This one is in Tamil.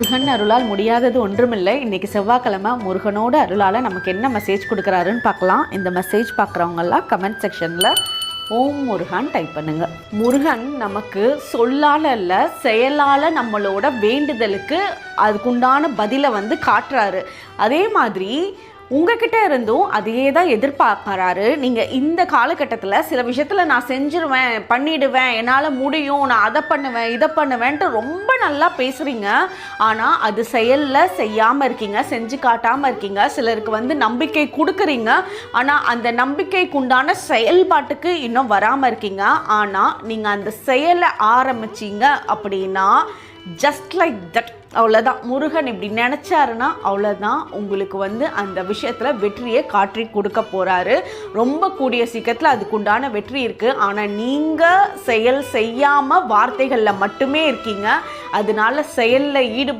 முருகன் அருளால் முடியாதது ஒன்றுமில்லை. இன்றைக்கி செவ்வாய்க்கிழமை முருகனோட அருளால் நமக்கு என்ன மெசேஜ் கொடுக்குறாருன்னு பார்க்கலாம். இந்த மெசேஜ் பார்க்குறவங்கெல்லாம் கமெண்ட் செக்ஷனில் ஓம் முருகன் டைப் பண்ணுங்க. முருகன் நமக்கு சொல்லால் அல்ல செயலால் நம்மளோட வேண்டுதலுக்கு அதுக்குண்டான பதிலை காட்டுறாரு. அதே மாதிரி உங்ககிட்ட இருந்தும் அதையே தான் எதிர்பார்க்குறாரு. நீங்கள் இந்த காலகட்டத்தில் சில விஷயத்தில் நான் செஞ்சிருவேன், பண்ணிடுவேன், என்னால் முடியும், நான் அதை பண்ணுவேன், இதை பண்ணுவேன்ட்டு ரொம்ப நல்லா பேசுகிறீங்க. ஆனால் அது செயலில் செய்யாமல் இருக்கீங்க, செஞ்சு காட்டாமல் இருக்கீங்க. சிலருக்கு நம்பிக்கை கொடுக்குறீங்க, ஆனால் அந்த நம்பிக்கைக்கு உண்டான செயல்பாட்டுக்கு இன்னும் வராமல் இருக்கீங்க. ஆனால் நீங்கள் அந்த செயலை ஆரம்பிச்சிங்க அப்படின்னா ஜஸ்ட் லைக் தட், அவ்வளோதான். முருகன் இப்படி நினச்சாருன்னா அவ்வளோதான், உங்களுக்கு அந்த விஷயத்தில் வெற்றியை காட்டி கொடுக்க போகிறாரு. ரொம்ப கூடிய சீக்கிரத்தில் அதுக்குண்டான வெற்றி இருக்குது. ஆனால் நீங்கள் செயல் செய்யாமல் வார்த்தைகளில் மட்டுமே இருக்கீங்க. அதனால செயலில் ஈடுபட்டு